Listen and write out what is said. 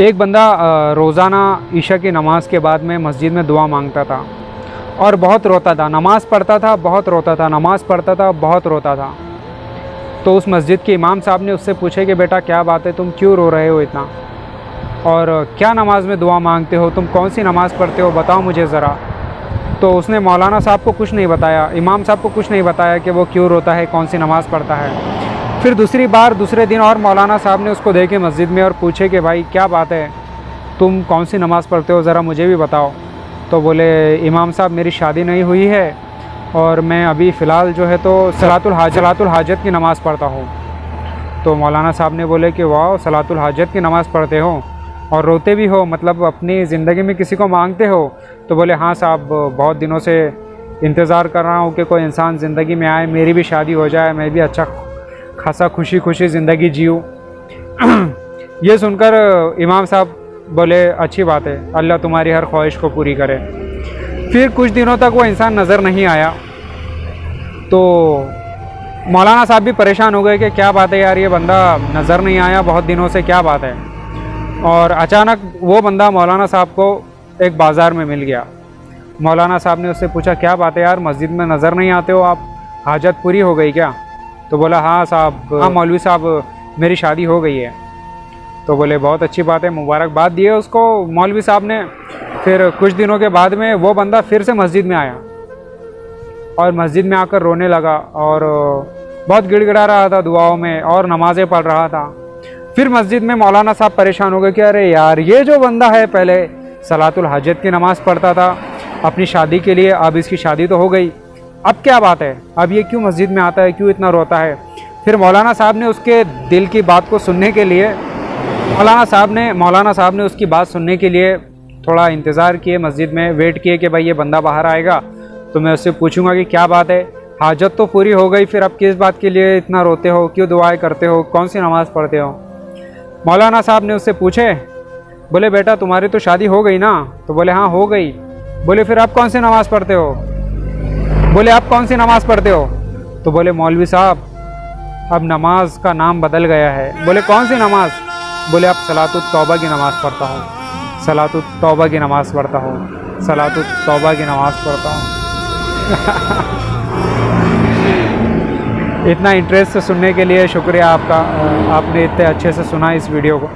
एक बंदा रोज़ाना ईशा की नमाज़ के बाद में मस्जिद में दुआ मांगता था और बहुत रोता था। नमाज़ पढ़ता था, बहुत रोता था, नमाज़ पढ़ता था, बहुत रोता था। तो उस मस्जिद के इमाम साहब ने उससे पूछे कि बेटा क्या बात है, तुम क्यों रो रहे हो इतना, और क्या नमाज़ में दुआ मांगते हो, तुम कौन सी नमाज़ पढ़ते हो, बताओ मुझे ज़रा। तो उसने मौलाना साहब को कुछ नहीं बताया, इमाम साहब को कुछ नहीं बताया कि वो क्यों रोता है, कौन सी नमाज़ पढ़ता है। फिर दूसरी बार दूसरे दिन और मौलाना साहब ने उसको देखे मस्जिद में और पूछे कि भाई क्या बात है, तुम कौन सी नमाज़ पढ़ते हो, ज़रा मुझे भी बताओ। तो बोले इमाम साहब मेरी शादी नहीं हुई है और मैं अभी फ़िलहाल जो है तो सलातुल हाजत की नमाज़ पढ़ता हूँ। तो मौलाना साहब ने बोले कि वाह, सलातुल हाजत की नमाज़ पढ़ते हो और रोते भी हो, मतलब अपनी ज़िंदगी में किसी को मांगते हो। तो बोले हाँ साहब, बहुत दिनों से इंतज़ार कर रहा हूँ कि कोई इंसान ज़िंदगी में आए, मेरी भी शादी हो जाए, मैं भी अच्छा खासा खुशी खुशी ज़िंदगी जीऊँ। ये सुनकर इमाम साहब बोले अच्छी बात है, अल्लाह तुम्हारी हर ख्वाहिश को पूरी करे। फिर कुछ दिनों तक वो इंसान नज़र नहीं आया। तो मौलाना साहब भी परेशान हो गए कि क्या बात है यार, ये बंदा नज़र नहीं आया बहुत दिनों से, क्या बात है। और अचानक वो बंदा मौलाना साहब को एक बाज़ार में मिल गया। मौलाना साहब ने उससे पूछा क्या बात है यार, मस्जिद में नज़र नहीं आते हो आप, हाजत पूरी हो गई क्या? तो बोला हाँ साहब, हाँ मौलवी साहब मेरी शादी हो गई है। तो बोले बहुत अच्छी बात है, मुबारकबाद दिए उसको मौलवी साहब ने। फिर कुछ दिनों के बाद में वो बंदा फिर से मस्जिद में आया और मस्जिद में आकर रोने लगा और बहुत गिड़गिड़ा रहा था दुआओं में और नमाज़ें पढ़ रहा था। फिर मस्जिद में मौलाना साहब परेशान हो गए कि अरे यार, ये जो बंदा है पहले सलातुल हाजत की नमाज़ पढ़ता था अपनी शादी के लिए, अब इसकी शादी तो हो गई, अब क्या बात है, अब ये क्यों मस्जिद में आता है, क्यों इतना रोता है। फिर मौलाना साहब ने उसके दिल की बात को सुनने के लिए मौलाना साहब ने उसकी बात सुनने के लिए थोड़ा इंतज़ार किए, मस्जिद में वेट किए कि भाई ये बंदा बाहर आएगा तो मैं उससे पूछूंगा कि क्या बात है, हाजत तो पूरी हो गई, फिर अब किस बात के लिए इतना रोते हो, क्यों दुआएं करते हो, कौन सी नमाज़ पढ़ते हो। मौलाना साहब ने उससे पूछे, बोले बेटा तुम्हारी तो शादी हो गई ना? तो बोले हाँ हो गई। बोले फिर आप कौन सी नमाज़ पढ़ते हो? बोले आप कौन सी नमाज़ पढ़ते हो? तो बोले मौलवी साहब अब नमाज का नाम बदल गया है। बोले कौन सी नमाज? बोले अब सलातुत तौबा की नमाज़ पढ़ता हूँ, सलातुत तौबा की नमाज़ पढ़ता हूँ, सलातुत तौबा की नमाज़ पढ़ता हूँ। इतना इंटरेस्ट से सुनने के लिए शुक्रिया आपका, आपने इतने अच्छे से सुना इस वीडियो को।